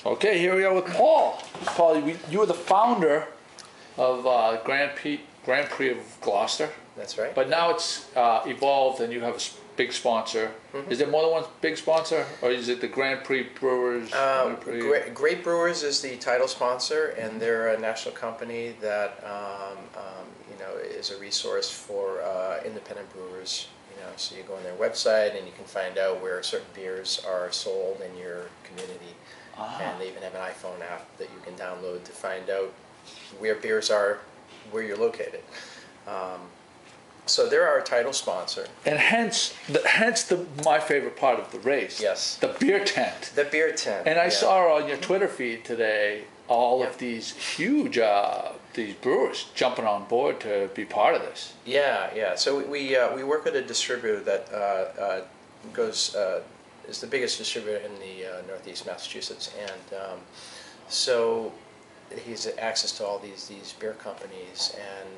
Okay, here we are with Paul. Paul, you were the founder of Gran Prix of Gloucester. That's right. But now it's evolved and you have a big sponsor. Mm-hmm. Is there more than one big sponsor, or is it the Gran Prix Brewers? Great Brewers is the title sponsor, and they're a national company that is a resource for independent brewers. So you go on their website and you can find out where certain beers are sold in your community. And they even have an iPhone app that you can download to find out where beers are, where you're located. So they're our title sponsor. And hence my favorite part of the race. Yes. The beer tent. The beer tent. And I saw on your Twitter feed today all of these huge these brewers jumping on board to be part of this. Yeah. So we work with a distributor that is the biggest distributor in the Northeast Massachusetts, and so he has access to all these beer companies, and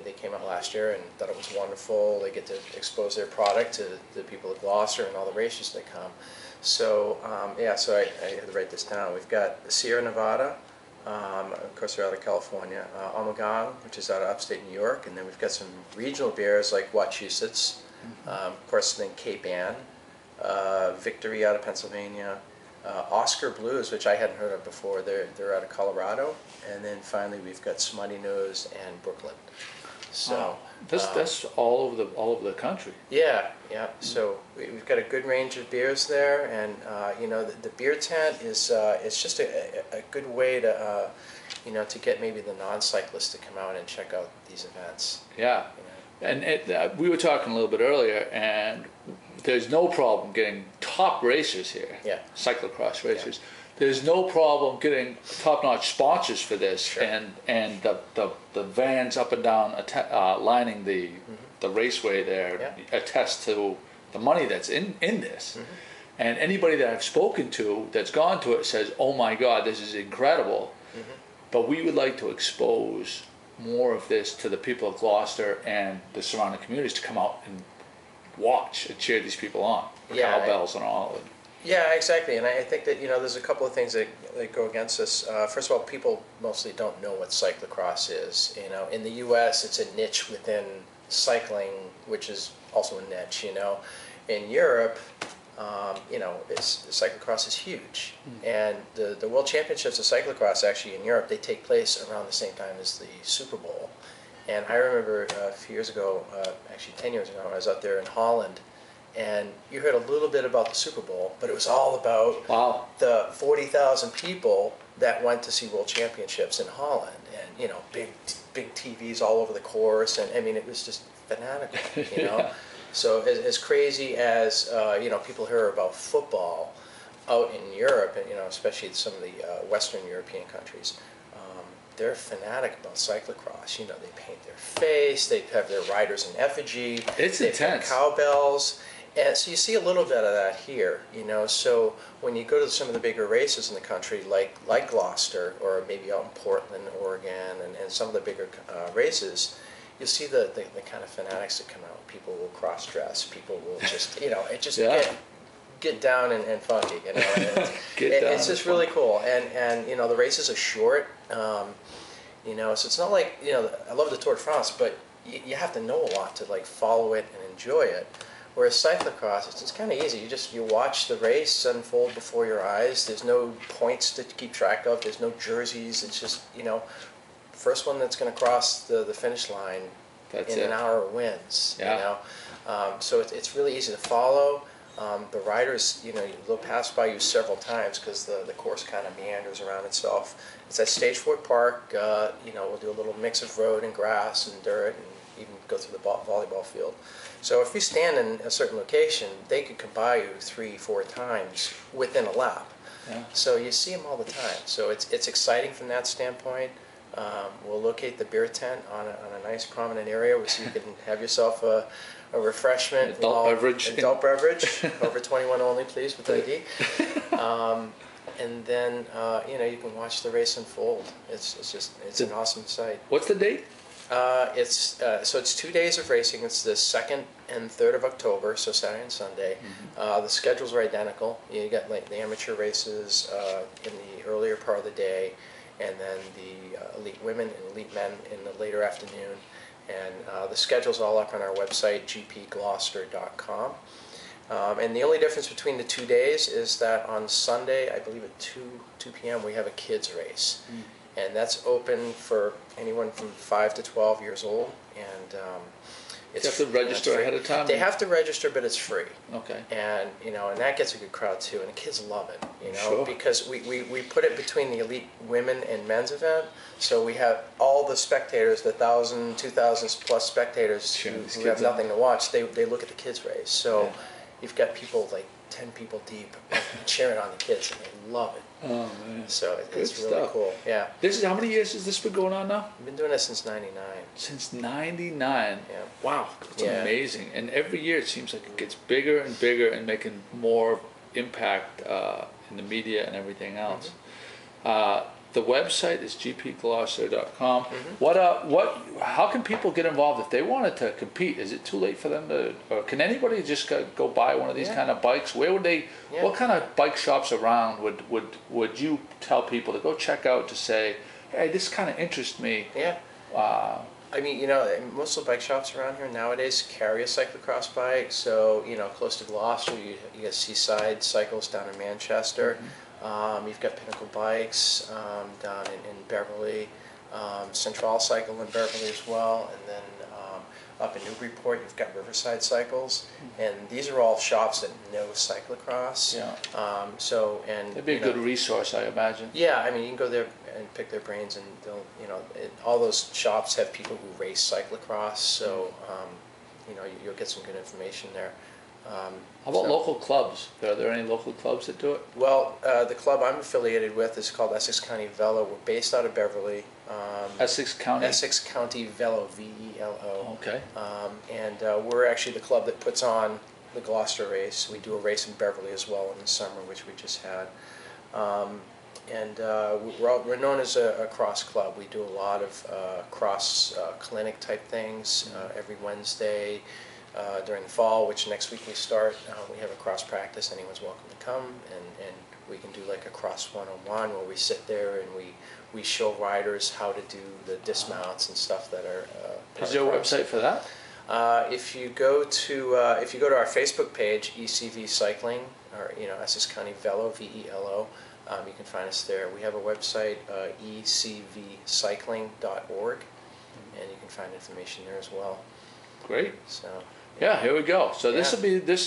they came out last year and thought it was wonderful. They get to expose their product to the people of Gloucester and all the races that come. So so I had to write this down. We've got Sierra Nevada, of course they're out of California, Omegang, which is out of upstate New York, and then we've got some regional beers like Wachusett, of course then Cape Ann, Victory out of Pennsylvania, Oscar Blues, which I hadn't heard of before, they're out of Colorado, and then finally we've got Smutty Nose and Brooklyn. So that's all over the country. Yeah. So we've got a good range of beers there, and the beer tent is it's just a good way to to get maybe the non-cyclists to come out and check out these events. Yeah. And we were talking a little bit earlier, and there's no problem getting top racers here. Yeah. Cyclocross racers. Yeah. There's no problem getting top-notch sponsors for this, sure. and the vans up and down lining the raceway there attest to the money that's in this. Mm-hmm. And anybody that I've spoken to that's gone to it says, "Oh my God, this is incredible." Mm-hmm. But we would like to expose more of this to the people of Gloucester and the surrounding communities to come out and watch and cheer these people on. The cowbells and all of it. Yeah, exactly. And I think that there's a couple of things that go against this. First of all, people mostly don't know what cyclocross is. In the U.S., it's a niche within cycling, which is also a niche. In Europe, cyclocross is huge, and the World Championships of cyclocross actually in Europe, they take place around the same time as the Super Bowl. And I remember a few years ago, actually 10 years ago, I was out there in Holland, and you heard a little bit about the Super Bowl, but it was all about the 40,000 people that went to see World Championships in Holland, and big TVs all over the course, and I mean it was just fanatical, Yeah. So as crazy as people hear about football out in Europe, and especially some of the Western European countries, they're fanatic about cyclocross. They paint their face, they have their riders in effigy, it's intense. Cowbells, and so you see a little bit of that here. So when you go to some of the bigger races in the country, like Gloucester, or maybe out in Portland, Oregon, and some of the bigger races, you'll see the kind of fanatics that come out. People will cross-dress. People will just, get down and funky. It's just really cool. And the races are short. So it's not like, I love the Tour de France, but you have to know a lot to follow it and enjoy it. Whereas cyclocross, it's kind of easy. You watch the race unfold before your eyes. There's no points to keep track of. There's no jerseys. It's just, first one that's going to cross the finish line an hour wins. Yeah. So it's really easy to follow. The riders, they'll pass by you several times because the course kind of meanders around itself. It's at Stageford Park. We'll do a little mix of road and grass and dirt, and even go through the volleyball field. So if you stand in a certain location, they could come by you 3-4 times within a lap. Yeah. So you see them all the time. So it's exciting from that standpoint. We'll locate the beer tent on a nice prominent area so you can have yourself a refreshment. Adult beverage. Over 21 only, please, with ID. And then you can watch the race unfold. It's an awesome sight. What's the date? It's 2 days of racing. It's the 2nd and 3rd of October, so Saturday and Sunday. The schedules are identical. You got like the amateur races in the earlier part of the day, and then the elite women and elite men in the later afternoon. And the schedule's all up on our website, gpgloucester.com. And the only difference between the 2 days is that on Sunday, I believe at 2 p.m., we have a kids race. And that's open for anyone from 5 to 12 years old. And you have to register ahead of time? They have to register, but it's free. Okay. And, and that gets a good crowd too. And the kids love it, Sure. because we put it between the elite women and men's event. So we have all the spectators, the 1,000, 2,000 plus spectators who have nothing to watch, they look at the kids race. So you've got people like 10 people deep cheering on the kids, and they love it. Oh man! So it's really cool. Yeah. This is how many years has this been going on now? We've been doing this since '99. Since '99. Yeah. Wow, that's amazing. And every year it seems like it gets bigger and bigger and making more impact in the media and everything else. The website is gpgloucester.com. How can people get involved if they wanted to compete? Is it too late for them to, or can anybody just go buy one of these kind of bikes? Where would they? What kind of bike shops around would you tell people to go check out to say, hey, this kind of interests me? Yeah. I mean, most of the bike shops around here nowadays carry a cyclocross bike. So, close to Gloucester, you got Seaside Cycles down in Manchester. You've got Pinnacle Bikes down in Beverly, Central Cycle in Beverly as well, and then up in Newburyport you've got Riverside Cycles, and these are all shops that know cyclocross. It'd be a good resource, I imagine. Yeah, I mean, you can go there and pick their brains, and they'll, all those shops have people who race cyclocross, so you'll get some good information there. How about local clubs? Are there any local clubs that do it? Well, the club I'm affiliated with is called Essex County Velo. We're based out of Beverly. Essex County? Essex County Velo, V-E-L-O. Okay. And we're actually the club that puts on the Gloucester race. We do a race in Beverly as well in the summer, which we just had. We're known as a cross club. We do a lot of cross clinic type things every Wednesday. During the fall, which next week we start, we have a cross practice. Anyone's welcome to come, and we can do like a cross 101 where we sit there and we show riders how to do the dismounts and stuff that are. Is there a website for that? If you go to our Facebook page, ECV Cycling, or Essex County Velo, V-E-L-O, you can find us there. We have a website, ecvcycling.org, and you can find information there as well. Great. So. Yeah, here we go. So this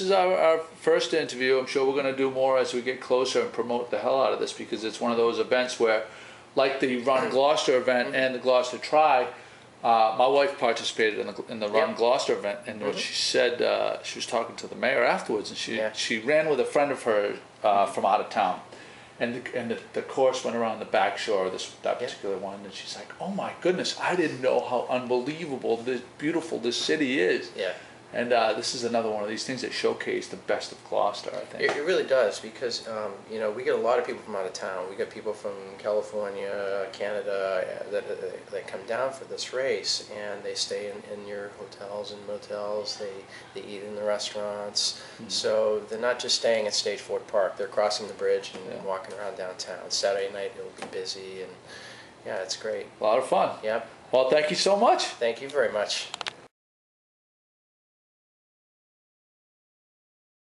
is our first interview. I'm sure we're going to do more as we get closer and promote the hell out of this, because it's one of those events where, like the Run Gloucester event and the Gloucester Tri, my wife participated in the Run Gloucester event, and what she said, she was talking to the mayor afterwards, and she ran with a friend of hers from out of town. And the course went around the back shore of that particular one, and she's like, "Oh my goodness, I didn't know how unbelievable, beautiful this city is." Yeah. And this is another one of these things that showcase the best of Gloucester, I think. It really does, because we get a lot of people from out of town. We get people from California, Canada that come down for this race, and they stay in your hotels and motels. They eat in the restaurants. So they're not just staying at Stage Ford Park. They're crossing the bridge and walking around downtown. Saturday night it'll be busy, and yeah, it's great. A lot of fun. Yep. Well, thank you so much. Thank you very much.